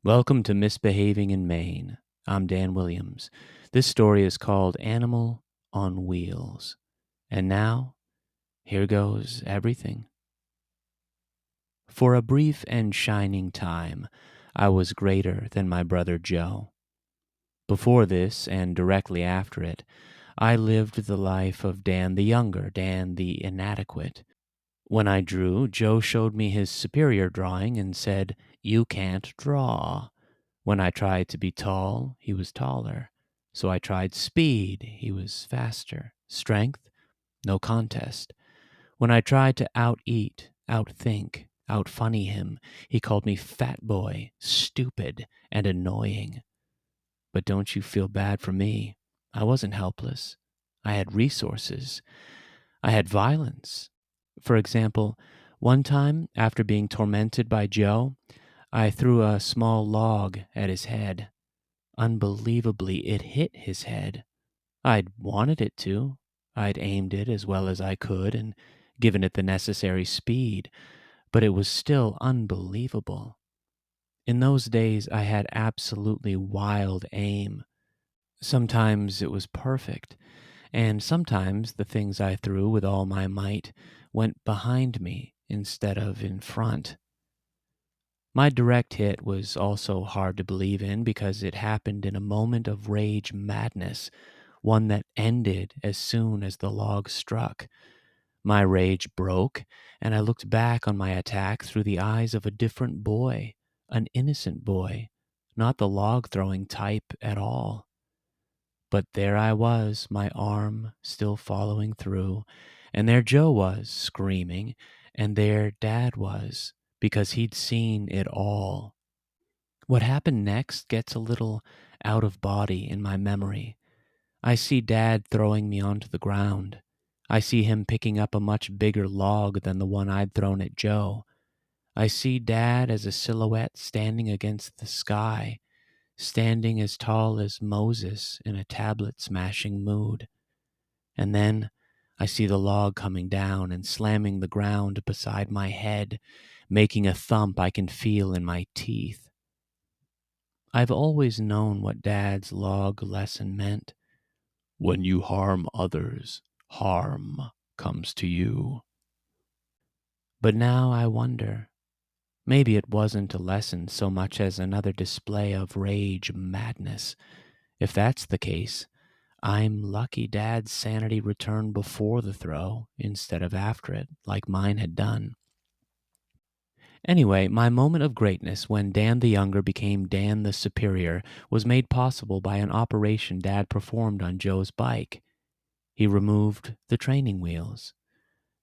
Welcome to Misbehaving in Maine. I'm Dan Williams. This story is called Animal on Wheels. And now, here goes everything. For a brief and shining time, I was greater than my brother Joe. Before this, and directly after it, I lived the life of Dan the Younger, Dan the Inadequate. When I drew, Joe showed me his superior drawing and said, "You can't draw." When I tried to be tall, he was taller. So I tried speed, he was faster. Strength, no contest. When I tried to out-eat, out-think, out-funny him, he called me fat boy, stupid, and annoying. But don't you feel bad for me. I wasn't helpless. I had resources. I had violence. For example, one time, after being tormented by Joe, I threw a small log at his head. Unbelievably, it hit his head. I'd wanted it to. I'd aimed it as well as I could and given it the necessary speed, but it was still unbelievable. In those days, I had absolutely wild aim. Sometimes it was perfect, and sometimes the things I threw with all my might went behind me instead of in front. My direct hit was also hard to believe in because it happened in a moment of rage madness, one that ended as soon as the log struck. My rage broke, and I looked back on my attack through the eyes of a different boy, an innocent boy, not the log-throwing type at all. But there I was, my arm still following through, and there Joe was, screaming, and there Dad was, because he'd seen it all. What happened next gets a little out of body in my memory. I see Dad throwing me onto the ground. I see him picking up a much bigger log than the one I'd thrown at Joe. I see Dad as a silhouette standing against the sky, standing as tall as Moses in a tablet-smashing mood. And then I see the log coming down and slamming the ground beside my head, making a thump I can feel in my teeth. I've always known what Dad's log lesson meant. When you harm others, harm comes to you. But now I wonder, maybe it wasn't a lesson so much as another display of rage madness. If that's the case, I'm lucky Dad's sanity returned before the throw instead of after it, like mine had done. Anyway, my moment of greatness when Dan the Younger became Dan the Superior was made possible by an operation Dad performed on Joe's bike. He removed the training wheels.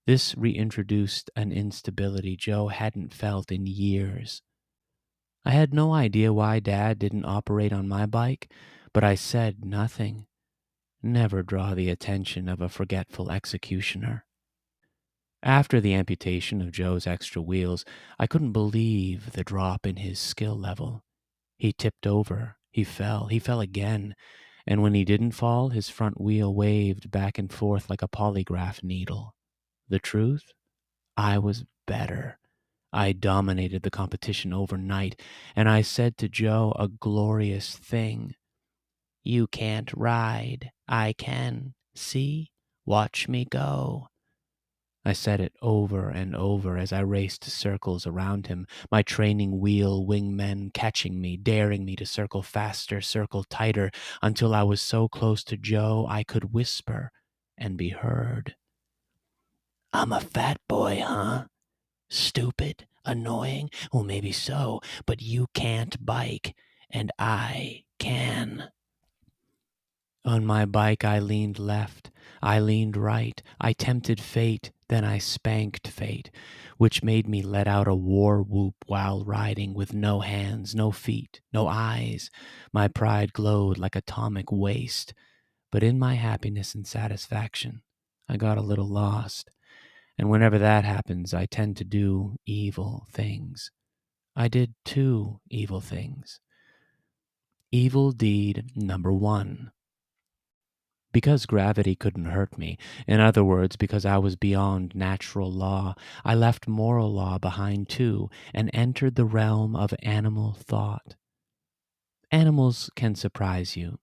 This reintroduced an instability Joe hadn't felt in years. I had no idea why Dad didn't operate on my bike, but I said nothing. Never draw the attention of a forgetful executioner. After the amputation of Joe's extra wheels, I couldn't believe the drop in his skill level. He tipped over, he fell again, and when he didn't fall, his front wheel waved back and forth like a polygraph needle. The truth? I was better. I dominated the competition overnight, and I said to Joe a glorious thing. "You can't ride. I can. See? Watch me go." I said it over and over as I raced circles around him, my training wheel wingmen catching me, daring me to circle faster, circle tighter, until I was so close to Joe I could whisper and be heard. "I'm a fat boy, huh? Stupid? Annoying? Well, maybe so, but you can't bike, and I can." On my bike I leaned left, I leaned right, I tempted fate, then I spanked fate, which made me let out a war whoop while riding with no hands, no feet, no eyes. My pride glowed like atomic waste, but in my happiness and satisfaction, I got a little lost. And whenever that happens, I tend to do evil things. I did 2 evil things. Evil deed number 1. Because gravity couldn't hurt me, in other words, because I was beyond natural law, I left moral law behind too and entered the realm of animal thought. Animals can surprise you.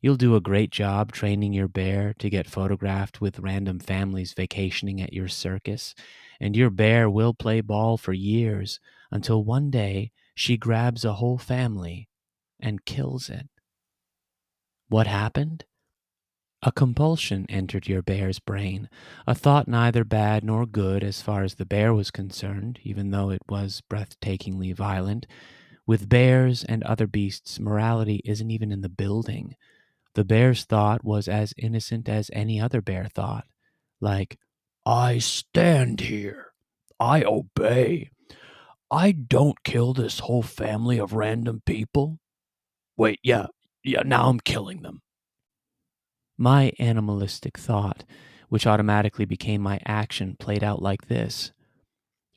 You'll do a great job training your bear to get photographed with random families vacationing at your circus, and your bear will play ball for years until one day she grabs a whole family and kills it. What happened? A compulsion entered your bear's brain, a thought neither bad nor good as far as the bear was concerned, even though it was breathtakingly violent. With bears and other beasts, morality isn't even in the building. The bear's thought was as innocent as any other bear thought, like, I stand here. I obey. I don't kill this whole family of random people. Wait, yeah, now I'm killing them. My animalistic thought, which automatically became my action, played out like this.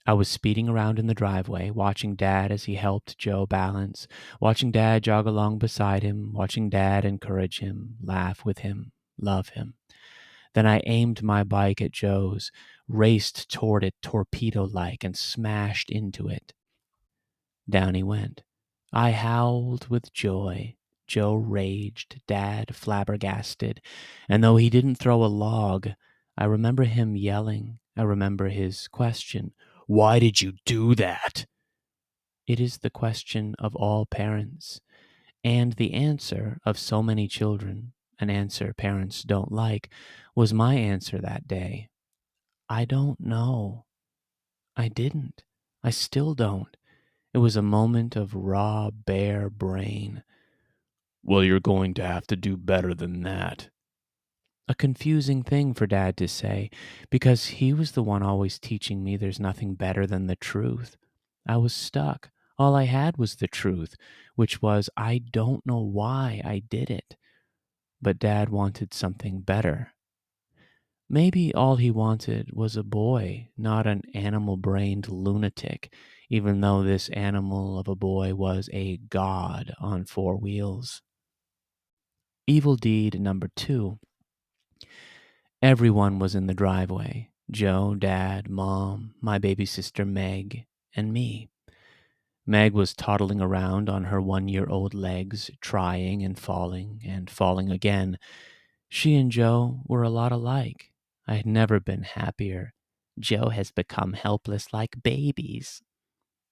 I was speeding around in the driveway, watching Dad as he helped Joe balance, watching Dad jog along beside him, watching Dad encourage him, laugh with him, love him. Then I aimed my bike at Joe's, raced toward it torpedo-like, and smashed into it. Down he went. I howled with joy. Joe raged, Dad flabbergasted, and though he didn't throw a log, I remember him yelling. I remember his question, "Why did you do that?" It is the question of all parents, and the answer of so many children, an answer parents don't like, was my answer that day. I don't know. I didn't. I still don't. It was a moment of raw, bare brain. Well, you're going to have to do better than that. A confusing thing for Dad to say, because he was the one always teaching me there's nothing better than the truth. I was stuck. All I had was the truth, which was I don't know why I did it. But Dad wanted something better. Maybe all he wanted was a boy, not an animal-brained lunatic, even though this animal of a boy was a god on four wheels. Evil deed number 2. Everyone was in the driveway. Joe, Dad, Mom, my baby sister Meg, and me. Meg was toddling around on her 1-year-old legs, trying and falling again. She and Joe were a lot alike. I had never been happier. Joe has become helpless like babies.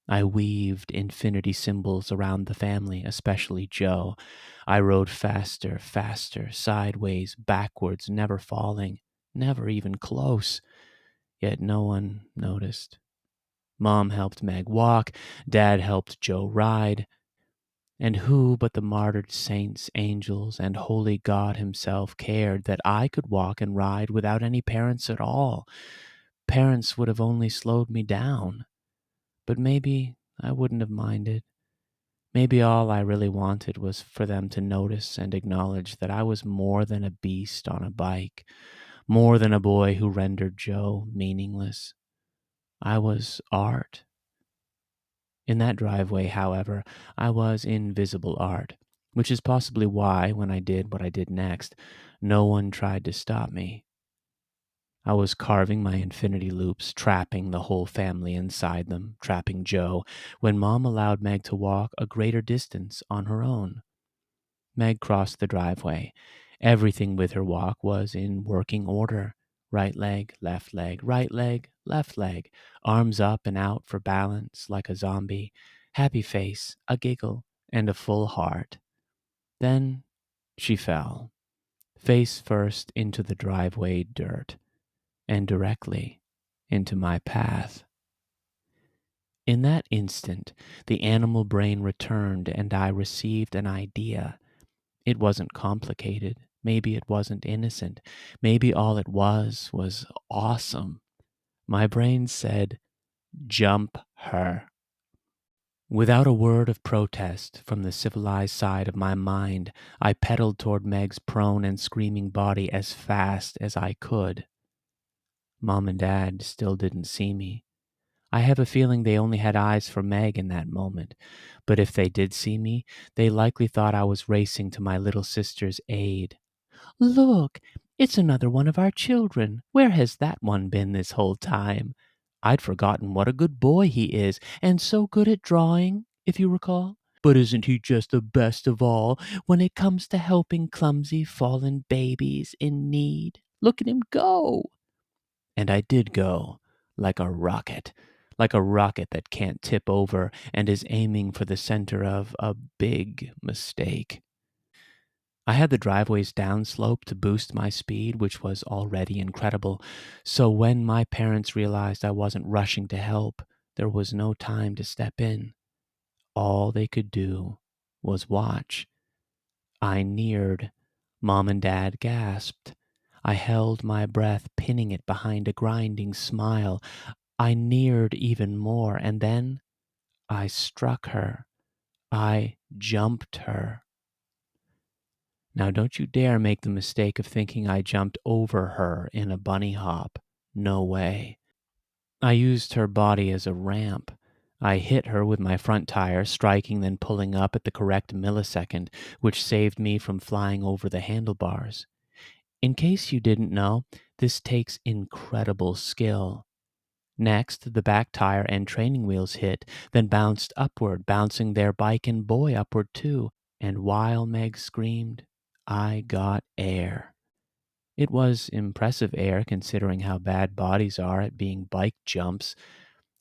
I weaved infinity symbols around the family, especially Joe. I rode faster, sideways, backwards, never falling, never even close. Yet no one noticed. Mom helped Meg walk, Dad helped Joe ride. And who but the martyred saints, angels, and holy God himself cared that I could walk and ride without any parents at all? Parents would have only slowed me down. But maybe I wouldn't have minded. Maybe all I really wanted was for them to notice and acknowledge that I was more than a beast on a bike, more than a boy who rendered Joe meaningless. I was art. In that driveway, however, I was invisible art, which is possibly why, when I did what I did next, no one tried to stop me. I was carving my infinity loops, trapping the whole family inside them, trapping Joe, when Mom allowed Meg to walk a greater distance on her own. Meg crossed the driveway. Everything with her walk was in working order. Right leg, left leg, right leg, left leg, arms up and out for balance like a zombie, happy face, a giggle, and a full heart. Then she fell, face first into the driveway dirt, and directly into my path. In that instant, the animal brain returned and I received an idea. It wasn't complicated. Maybe it wasn't innocent. Maybe all it was awesome. My brain said, jump her. Without a word of protest from the civilized side of my mind, I pedaled toward Meg's prone and screaming body as fast as I could. Mom and Dad still didn't see me. I have a feeling they only had eyes for Meg in that moment, but if they did see me, they likely thought I was racing to my little sister's aid. Look, it's another one of our children. Where has that one been this whole time? I'd forgotten what a good boy he is, and so good at drawing, if you recall. But isn't he just the best of all when it comes to helping clumsy fallen babies in need? Look at him go!" And I did go, like a rocket that can't tip over and is aiming for the center of a big mistake. I had the driveway's downslope to boost my speed, which was already incredible, so when my parents realized I wasn't rushing to help, there was no time to step in. All they could do was watch. I neared. Mom and Dad gasped. I held my breath, pinning it behind a grinding smile. I neared even more, and then I struck her. I jumped her. Now, don't you dare make the mistake of thinking I jumped over her in a bunny hop. No way. I used her body as a ramp. I hit her with my front tire, striking then pulling up at the correct millisecond, which saved me from flying over the handlebars. In case you didn't know, this takes incredible skill. Next, the back tire and training wheels hit, then bounced upward, bouncing their bike and boy upward too. And while Meg screamed, I got air. It was impressive air considering how bad bodies are at being bike jumps,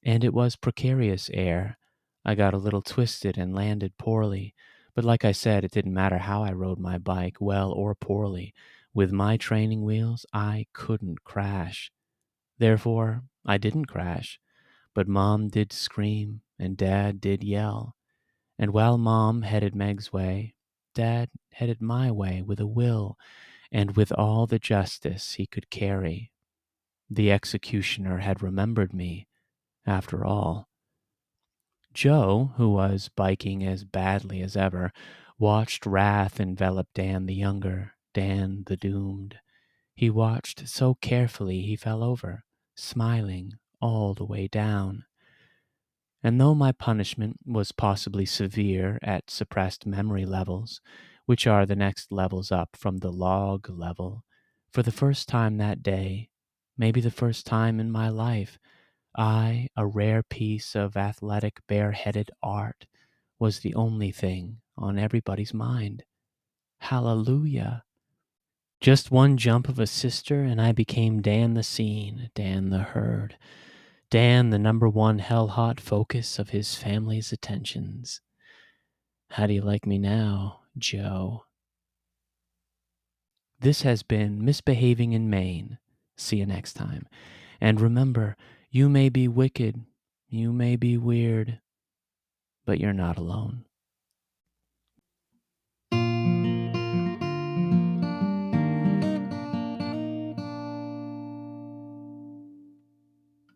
and it was precarious air. I got a little twisted and landed poorly, but like I said, it didn't matter how I rode my bike, well or poorly. With my training wheels, I couldn't crash. Therefore, I didn't crash, but Mom did scream and Dad did yell. And while Mom headed Meg's way, Dad headed my way with a will and with all the justice he could carry. The executioner had remembered me, after all. Joe, who was biking as badly as ever, watched wrath envelop Dan the younger, Dan the doomed. He watched so carefully he fell over, smiling all the way down. And though my punishment was possibly severe at suppressed memory levels, which are the next levels up from the log level, for the first time that day, maybe the first time in my life, I, a rare piece of athletic bareheaded art, was the only thing on everybody's mind. Hallelujah! Just one jump of a sister, and I became Dan the Scene, Dan the Herd, Dan the number one hell-hot focus of his family's attentions. How do you like me now, Joe? This has been Misbehaving in Maine. See you next time. And remember, you may be wicked, you may be weird, but you're not alone.